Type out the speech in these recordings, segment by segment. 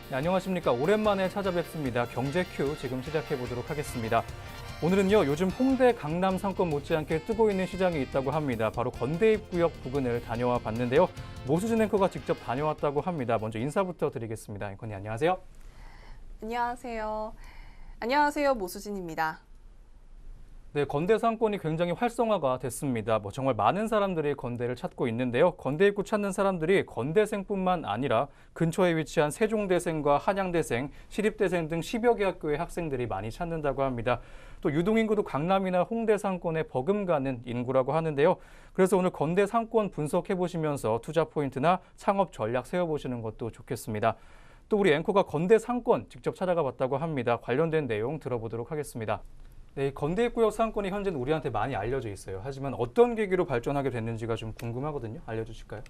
네, 안녕하십니까. 오랜만에 찾아뵙습니다. 경제큐 지금 시작해 보도록 하겠습니다. 오늘은요, 요즘 홍대 강남 상권 못지않게 뜨고 있는 시장이 있다고 합니다. 바로 건대입구역 부근을 다녀와 봤는데요. 모수진 앵커가 직접 다녀왔다고 합니다. 먼저 인사부터 드리겠습니다. 앵커님 안녕하세요. 안녕하세요. 안녕하세요. 모수진입니다. 네, 건대 상권이 굉장히 활성화가 됐습니다. 정말 많은 사람들이 건대를 찾고 있는데요. 건대 입구 찾는 사람들이 건대생뿐만 아니라 근처에 위치한 세종대생과 한양대생, 시립대생 등 10여 개 학교의 학생들이 많이 찾는다고 합니다. 또 유동인구도 강남이나 홍대 상권에 버금가는 인구라고 하는데요. 그래서 오늘 건대 상권 분석해 보시면서 투자 포인트나 창업 전략 세워보시는 것도 좋겠습니다. 또 우리 앵커가 건대 상권 직접 찾아가 봤다고 합니다. 관련된 내용 들어보도록 하겠습니다. 네, 건대입구역 상권이 현재는 우리한테 많이 알려져 있어요. 하지만 어떤 계기로 발전하게 됐는지가 좀 궁금하거든요. 알려주실까요?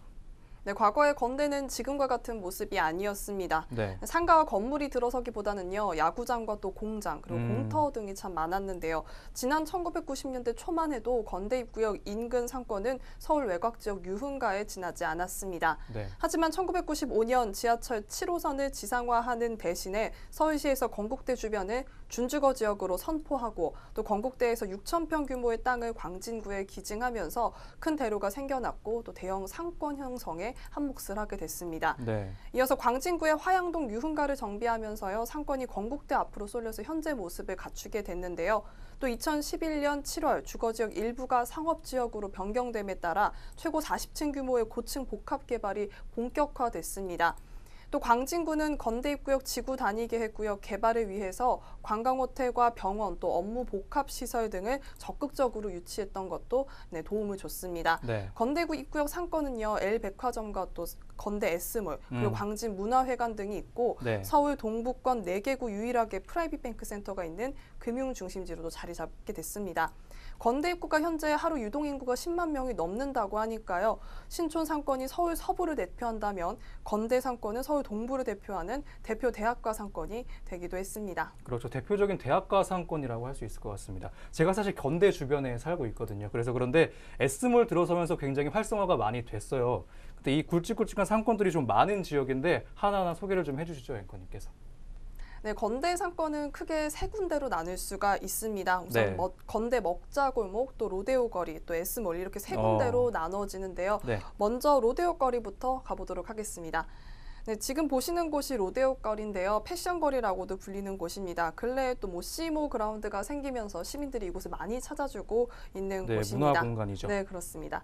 네, 과거의 건대는 지금과 같은 모습이 아니었습니다. 네. 상가와 건물이 들어서기보다는요, 야구장과 또 공장, 그리고 공터 등이 참 많았는데요. 지난 1990년대 초만 해도 건대입구역 인근 상권은 서울 외곽 지역 유흥가에 지나지 않았습니다. 네. 하지만 1995년 지하철 7호선을 지상화하는 대신에 서울시에서 건국대 주변을 준주거 지역으로 선포하고 또 건국대에서 6,000평 규모의 땅을 광진구에 기증하면서 큰 대로가 생겨났고 또 대형 상권 형성에 한 몫을 하게 됐습니다. 네. 이어서 광진구의 화양동 유흥가를 정비하면서요, 상권이 건국대 앞으로 쏠려서 현재 모습을 갖추게 됐는데요. 또 2011년 7월 주거지역 일부가 상업지역으로 변경됨에 따라 최고 40층 규모의 고층 복합 개발이 본격화됐습니다. 또 광진구는 건대입구역 지구 단위 계획구역 개발을 위해서 관광호텔과 병원 또 업무 복합 시설 등을 적극적으로 유치했던 것도 도움을 줬습니다. 네. 건대구 입구역 상권은요, L백화점과 또 건대 S몰 그리고 광진 문화회관 등이 있고 네. 서울 동부권 4개구 유일하게 프라이빗 뱅크 센터가 있는 금융 중심지로도 자리 잡게 됐습니다. 건대 입구가 현재 하루 유동 인구가 10만 명이 넘는다고 하니까요. 신촌 상권이 서울 서부를 대표한다면 건대 상권은 서울 동부를 대표하는 대표 대학가 상권이 되기도 했습니다. 그렇죠. 대표적인 대학가 상권이라고 할 수 있을 것 같습니다. 제가 사실 건대 주변에 살고 있거든요. 그래서 그런데 S몰 들어서면서 굉장히 활성화가 많이 됐어요. 근데 이 굵직굵직한 상권들이 좀 많은 지역인데 하나하나 소개를 좀 해주시죠, 앵커님께서. 네, 건대 상권은 크게 세 군데로 나눌 수가 있습니다. 우선 네. 건대 먹자골목, 또 로데오 거리, 또 S몰 이렇게 세 군데로 나눠지는데요. 네. 먼저 로데오 거리부터 가보도록 하겠습니다. 네, 지금 보시는 곳이 로데오 거리인데요. 패션 거리라고도 불리는 곳입니다. 근래에 또 시모 그라운드가 생기면서 시민들이 이곳을 많이 찾아주고 있는 네, 곳입니다. 문화 공간이죠. 네, 그렇습니다.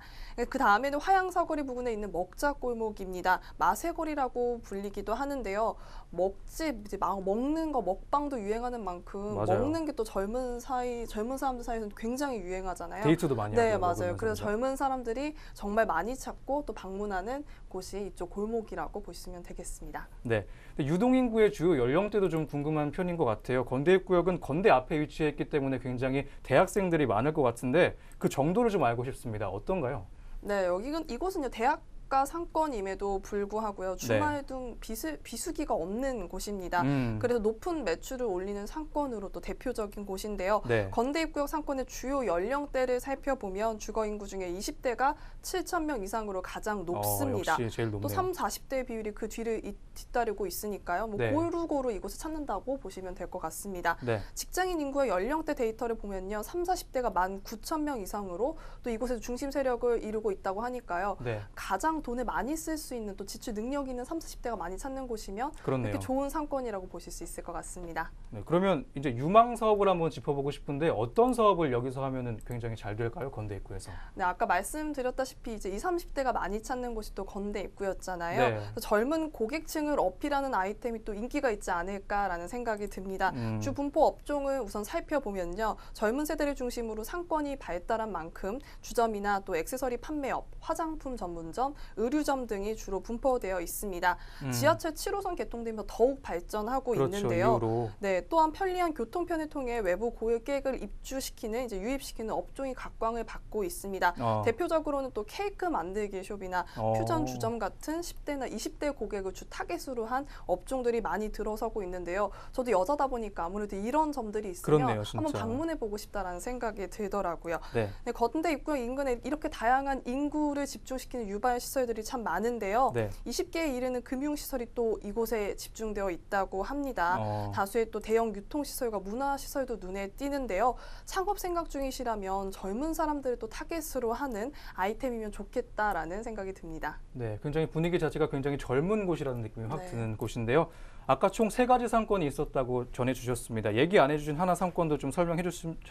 그 다음에는 화양사거리 부근에 있는 먹자골목입니다. 마세거리라고 불리기도 하는데요. 먹집, 이제 먹는 거 먹방도 유행하는 만큼 맞아요. 먹는 게 또 젊은 사람들 사이에서는 굉장히 유행하잖아요. 데이트도 많이 네, 하고요. 맞아요. 먹으면서. 그래서 젊은 사람들이 정말 많이 찾고 또 방문하는 곳이 이쪽 골목이라고 보시면 되겠습니다. 네. 근데 유동인구의 주요 연령대도 좀 궁금한 편인 것 같아요. 건대입구역은 건대 앞에 위치해 있기 때문에 굉장히 대학생들이 많을 것 같은데 그 정도를 좀 알고 싶습니다. 어떤가요? 네, 이곳은요, 대학가 상권임에도 불구하고요, 주말 등 비수기가 없는 곳입니다. 그래서 높은 매출을 올리는 상권으로 또 대표적인 곳인데요. 네. 건대입구역 상권의 주요 연령대를 살펴보면 주거인구 중에 20대가 7,000명 이상으로 가장 높습니다. 역시 제일 높네요. 또 30, 40대 비율이 그 뒤를 뒤따르고 있으니까요. 네. 고루고루 이곳을 찾는다고 보시면 될 것 같습니다. 네. 직장인 인구의 연령대 데이터를 보면요, 30, 40대가 19,000명 이상으로 또 이곳에서 중심 세력을 이루고 있다고 하니까요. 네. 가장 돈을 많이 쓸 수 있는 또 지출 능력 있는 30, 40대가 많이 찾는 곳이면 그렇네요. 이렇게 좋은 상권이라고 보실 수 있을 것 같습니다. 네, 그러면 이제 유망 사업을 한번 짚어보고 싶은데 어떤 사업을 여기서 하면은 굉장히 잘 될까요? 건대입구에서. 네, 아까 말씀드렸다시피 이제 20, 30대가 많이 찾는 곳이 또 건대 입구였잖아요. 네. 그래서 젊은 고객층을 어필하는 아이템이 또 인기가 있지 않을까라는 생각이 듭니다. 주 분포 업종을 우선 살펴보면요, 젊은 세대를 중심으로 상권이 발달한 만큼 주점이나 또 액세서리 판매업, 화장품 전문점, 의류점 등이 주로 분포되어 있습니다. 지하철 7호선 개통되면서 더욱 발전하고 그렇죠. 있는데요. 이후로. 네, 또한 편리한 교통편을 통해 외부 고객을 입주시키는 유입시키는 업종이 각광을 받고 있습니다. 대표적으로는 또 케이크 만들기 숍이나 퓨전 주점 같은 10대나 20대 고객을 주 타겟으로 한 업종들이 많이 들어서고 있는데요. 저도 여자다 보니까 아무래도 이런 점들이 있으면 그렇네요, 진짜. 한번 방문해보고 싶다라는 생각이 들더라고요. 네. 네, 건대 입구역 인근에 이렇게 다양한 인구를 집중시키는 유발 시설 시설들이 참 많은데요. 네. 20개에 이르는 금융시설이 또 이곳에 집중되어 있다고 합니다. 다수의 또 대형 유통시설과 문화시설도 눈에 띄는데요. 창업 생각 중이시라면 젊은 사람들을 또 타겟으로 하는 아이템이면 좋겠다라는 생각이 듭니다. 네, 굉장히 분위기 자체가 굉장히 젊은 곳이라는 느낌이 확 네. 드는 곳인데요. 아까 총 3가지 상권이 있었다고 전해주셨습니다. 얘기 안 해주신 하나 상권도 좀 설명해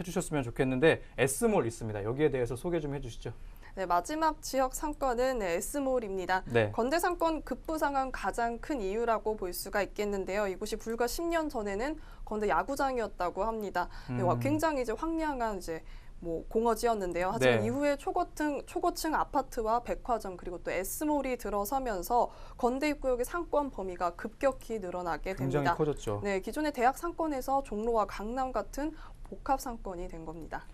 주셨으면 좋겠는데 S몰 있습니다. 여기에 대해서 소개 좀 해주시죠. 네, 마지막 지역 상권은 S몰입니다. 네. 건대 상권 급부상한 가장 큰 이유라고 볼 수가 있겠는데요. 이곳이 불과 10년 전에는 건대 야구장이었다고 합니다. 네, 굉장히 이제 황량한 공허지였는데요. 하지만 네. 이후에 초고층 아파트와 백화점 그리고 또 S몰이 들어서면서 건대 입구역의 상권 범위가 급격히 늘어나게 굉장히 됩니다. 커졌죠. 네, 기존의 대학 상권에서 종로와 강남 같은 복합 상권이 된 겁니다.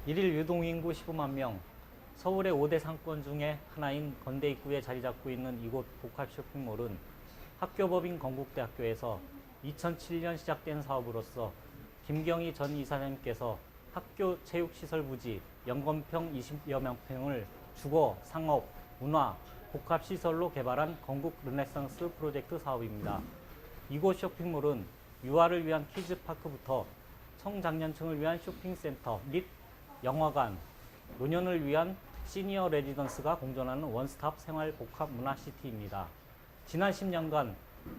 일일 유동인구 15만 명, 서울의 5대 상권 중에 하나인 건대 입구에 자리 잡고 있는 이곳 복합 쇼핑몰은 학교법인 건국대학교에서 2007년 시작된 사업으로서 김경희 전 이사장님께서 학교 체육시설 부지 연건평 20여 명평을 주거, 상업, 문화, 복합시설로 개발한 건국 르네상스 프로젝트 사업입니다. 이곳 쇼핑몰은 유아를 위한 키즈파크부터 청장년층을 위한 쇼핑센터 및 영화관, 노년을 위한 시니어 레지던스가 공존하는 원스톱 생활 복합 문화시티입니다. 지난 10년간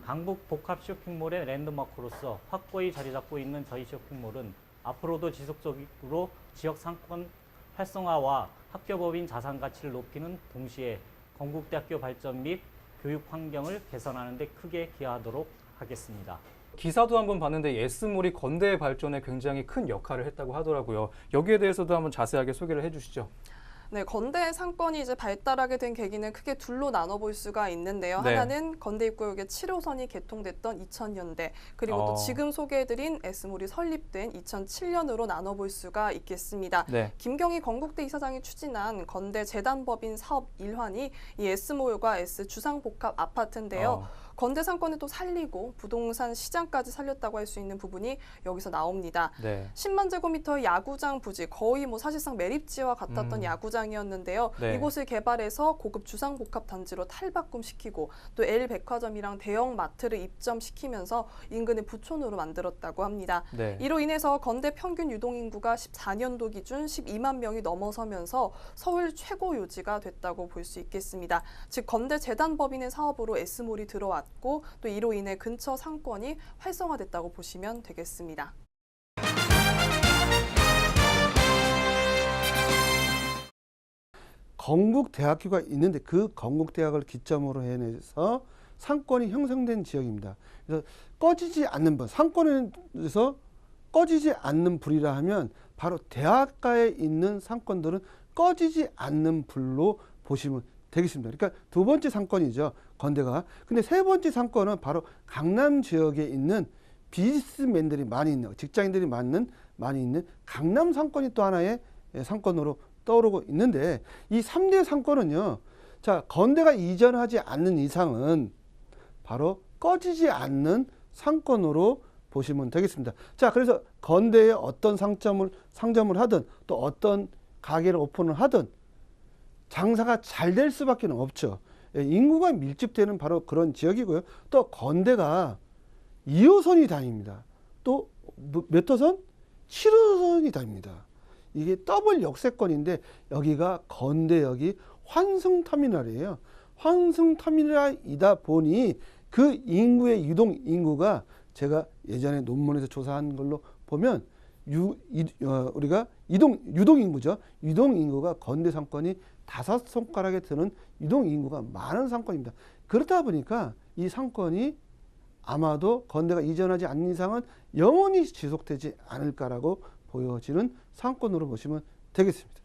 강북 복합 쇼핑몰의 랜드마크로서 확고히 자리 잡고 있는 저희 쇼핑몰은 앞으로도 지속적으로 지역 상권 활성화와 학교법인 자산 가치를 높이는 동시에 건국대학교 발전 및 교육 환경을 개선하는 데 크게 기여하도록 하겠습니다. 기사도 한번 봤는데 S몰이 건대의 발전에 굉장히 큰 역할을 했다고 하더라고요. 여기에 대해서도 한번 자세하게 소개를 해주시죠. 네, 건대 상권이 이제 발달하게 된 계기는 크게 둘로 나눠볼 수가 있는데요. 네. 하나는 건대 입구역의 7호선이 개통됐던 2000년대, 그리고 또 지금 소개해드린 S몰이 설립된 2007년으로 나눠볼 수가 있겠습니다. 네. 김경희 건국대 이사장이 추진한 건대 재단법인 사업 일환이 이 S몰과 S주상복합 아파트인데요. 건대 상권을 또 살리고 부동산 시장까지 살렸다고 할 수 있는 부분이 여기서 나옵니다. 네. 10만 제곱미터의 야구장 부지, 거의 사실상 매립지와 같았던 야구장이었는데요. 네. 이곳을 개발해서 고급 주상복합 단지로 탈바꿈시키고 또 L백화점이랑 대형 마트를 입점시키면서 인근의 부촌으로 만들었다고 합니다. 네. 이로 인해서 건대 평균 유동인구가 14년도 기준 12만 명이 넘어서면서 서울 최고 요지가 됐다고 볼 수 있겠습니다. 즉 건대 재단법인의 사업으로 S몰이 들어왔고 또 이로 인해 근처 상권이 활성화됐다고 보시면 되겠습니다. 건국대학교가 있는데 그 건국대학을 기점으로 해내서 상권이 형성된 지역입니다. 그래서 꺼지지 않는 불, 상권에서 꺼지지 않는 불이라 하면 바로 대학가에 있는 상권들은 꺼지지 않는 불로 보시면 되겠습니다. 그러니까 두 번째 상권이죠, 건대가. 근데 세 번째 상권은 바로 강남 지역에 있는 비즈니스맨들이 많이 있는, 직장인들이 많이 있는 강남 상권이 또 하나의 상권으로 떠오르고 있는데, 이 3대 상권은요, 자, 건대가 이전하지 않는 이상은 바로 꺼지지 않는 상권으로 보시면 되겠습니다. 자, 그래서 건대에 어떤 상점을 하든 또 어떤 가게를 오픈을 하든 장사가 잘 될 수밖에 없죠. 인구가 밀집되는 바로 그런 지역이고요. 또 건대가 2호선이 다닙니다. 또 몇 호선? 7호선이 다닙니다. 이게 더블 역세권인데 여기가 건대역이 환승터미널이에요. 환승터미널이다 보니 그 인구의 유동 인구가 제가 예전에 논문에서 조사한 걸로 보면 우리가 유동 인구죠. 유동 인구가 건대 상권이 5손가락에 드는 유동 인구가 많은 상권입니다. 그렇다 보니까 이 상권이 아마도 건대가 이전하지 않는 이상은 영원히 지속되지 않을까라고 보여지는 상권으로 보시면 되겠습니다.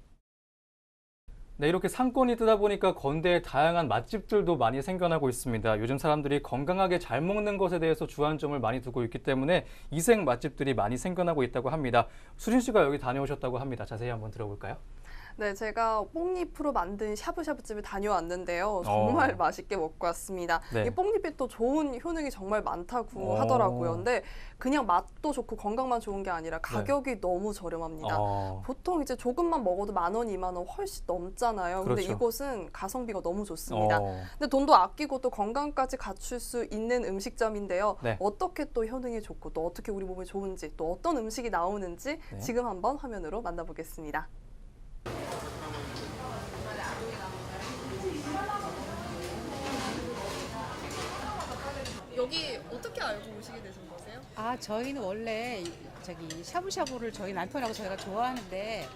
네, 이렇게 상권이 뜨다 보니까 건대에 다양한 맛집들도 많이 생겨나고 있습니다. 요즘 사람들이 건강하게 잘 먹는 것에 대해서 주안점을 많이 두고 있기 때문에 이색 맛집들이 많이 생겨나고 있다고 합니다. 수진 씨가 여기 다녀오셨다고 합니다. 자세히 한번 들어볼까요? 네, 제가 뽕잎으로 만든 샤브샤브 집을 다녀왔는데요. 정말 맛있게 먹고 왔습니다. 네. 이 뽕잎이 또 좋은 효능이 정말 많다고 오. 하더라고요. 근데 그냥 맛도 좋고 건강만 좋은 게 아니라 가격이 너무 저렴합니다. 보통 이제 조금만 먹어도 10,000원, 20,000원 훨씬 넘잖아요. 근데 그렇죠. 이곳은 가성비가 너무 좋습니다. 근데 돈도 아끼고 또 건강까지 갖출 수 있는 음식점인데요. 네. 어떻게 또 효능이 좋고 또 어떻게 우리 몸에 좋은지 또 어떤 음식이 나오는지 네. 지금 한번 화면으로 만나보겠습니다. 여기 어떻게 알고 오시게 되신 거세요? 아, 저희는 원래 저기 샤브샤브를 저희 남편하고 저희가 좋아하는데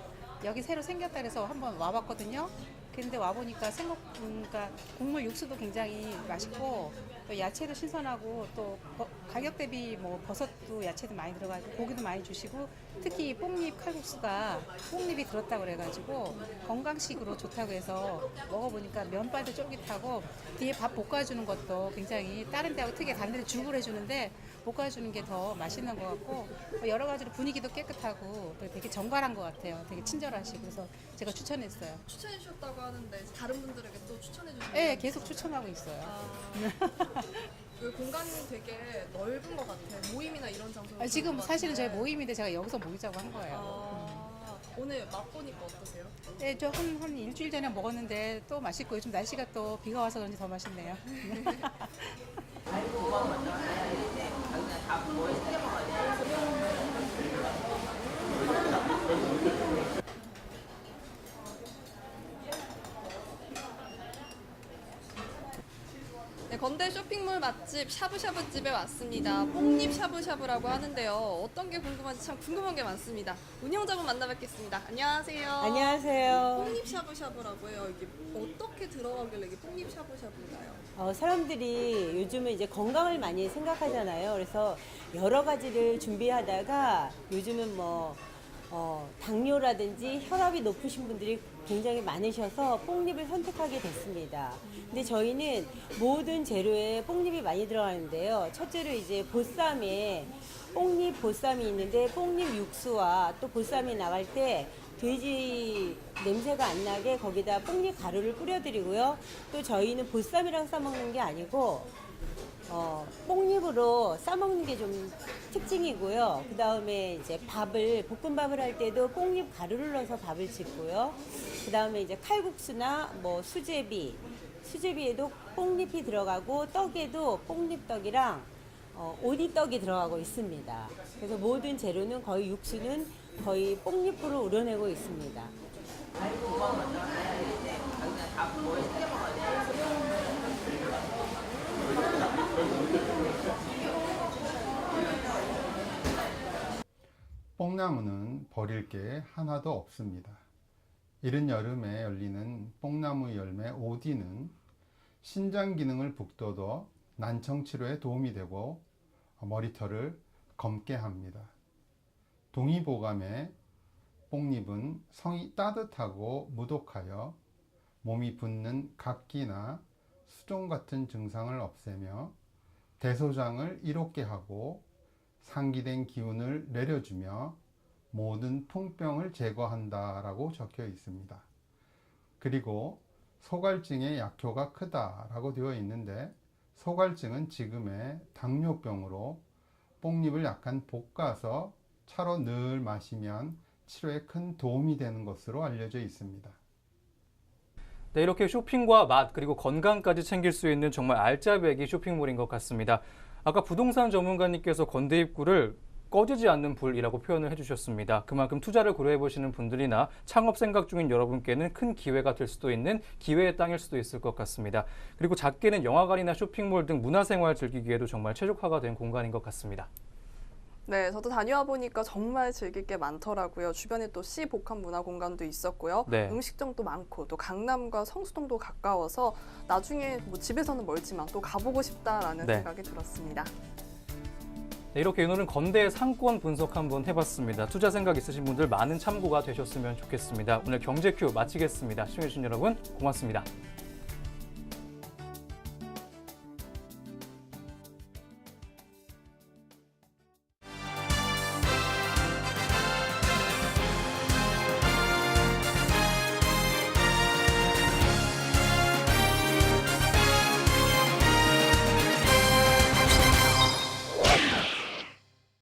여기 새로 생겼다 그래서 한번 와봤거든요. 근데 와보니까 그러니까 국물 육수도 굉장히 맛있고 또 야채도 신선하고 또 가격 대비 뭐 버섯도 야채도 많이 들어가고 고기도 많이 주시고 특히 뽕잎 칼국수가 뽕잎이 들었다고 그래가지고 건강식으로 좋다고 해서 먹어보니까 면발도 쫄깃하고 뒤에 밥 볶아주는 것도 굉장히 다른 데하고 특이하게 다른 데는 죽을 해주는데 볶아주는 게 더 맛있는 것 같고 여러 가지로 분위기도 깨끗하고 되게 정갈한 것 같아요. 되게 친절하시고 그래서 제가 추천했어요. 추천해 주셨다고 하는데 다른 분들에게 또 추천해 주시면 네, 계속 추천하고 있어요. 여기 공간이 되게 넓은 것 같아요. 모임이나 이런 장소. 지금 사실은 저희 모임인데 제가 여기서 모이자고 한 거예요. 오늘 맛보니까 어떠세요? 네, 저 한 일주일 전에 먹었는데 또 맛있고 요즘 날씨가 또 비가 와서 그런지 더 맛있네요. 네, 건대 쇼핑몰 맛집 샤브샤브 집에 왔습니다. 뽕잎 샤브샤브라고 하는데요. 어떤 게 궁금한지 참 궁금한 게 많습니다. 운영자분 만나뵙겠습니다. 안녕하세요. 안녕하세요. 뽕잎 샤브샤브라고 해요. 이게 어떻게 들어가길래 이게 뽕잎 샤브샤브인가요? 사람들이 요즘은 이제 건강을 많이 생각하잖아요. 그래서 여러 가지를 준비하다가 요즘은 당뇨라든지 혈압이 높으신 분들이 굉장히 많으셔서 뽕잎을 선택하게 됐습니다. 근데 저희는 모든 재료에 뽕잎이 많이 들어가는데요. 첫째로 이제 보쌈에 뽕잎 보쌈이 있는데 뽕잎 육수와 또 보쌈이 나갈 때 돼지 냄새가 안 나게 거기다 뽕잎 가루를 뿌려드리고요. 또 저희는 보쌈이랑 싸먹는 게 아니고 뽕잎으로 싸먹는 게 좀 특징이고요. 그 다음에 이제 볶음밥을 할 때도 뽕잎 가루를 넣어서 밥을 짓고요. 그 다음에 이제 칼국수나 수제비에도 뽕잎이 들어가고 떡에도 뽕잎떡이랑 오디떡이 들어가고 있습니다. 그래서 모든 재료는 거의 육수는 거의 뽕잎으로 우려내고 있습니다. 뽕나무는 버릴 게 하나도 없습니다. 이른 여름에 열리는 뽕나무 열매 오디는 신장 기능을 북돋워 난청 치료에 도움이 되고 머리털을 검게 합니다. 동의보감에 뽕잎은 성이 따뜻하고 무독하여 몸이 붓는 각기나 수종 같은 증상을 없애며 대소장을 이롭게 하고 상기된 기운을 내려주며 모든 풍병을 제거한다라고 적혀 있습니다. 그리고 소갈증의 약효가 크다라고 되어 있는데 소갈증은 지금의 당뇨병으로 뽕잎을 약간 볶아서 차로 늘 마시면 치료에 큰 도움이 되는 것으로 알려져 있습니다. 네, 이렇게 쇼핑과 맛 그리고 건강까지 챙길 수 있는 정말 알짜배기 쇼핑몰인 것 같습니다. 아까 부동산 전문가님께서 건대 입구를 꺼지지 않는 불이라고 표현을 해주셨습니다. 그만큼 투자를 고려해 보시는 분들이나 창업 생각 중인 여러분께는 큰 기회가 될 수도 있는 기회의 땅일 수도 있을 것 같습니다. 그리고 작게는 영화관이나 쇼핑몰 등 문화생활 즐기기에도 정말 최적화가 된 공간인 것 같습니다. 네, 저도 다녀와 보니까 정말 즐길 게 많더라고요. 주변에 또 시복합문화공간도 있었고요. 네. 음식점도 많고 또 강남과 성수동도 가까워서 나중에 뭐 집에서는 멀지만 또 가보고 싶다라는 네. 생각이 들었습니다. 네, 이렇게 오늘은 건대의 상권 분석 한번 해봤습니다. 투자 생각 있으신 분들 많은 참고가 되셨으면 좋겠습니다. 오늘 경제큐 마치겠습니다. 시청해주신 여러분 고맙습니다.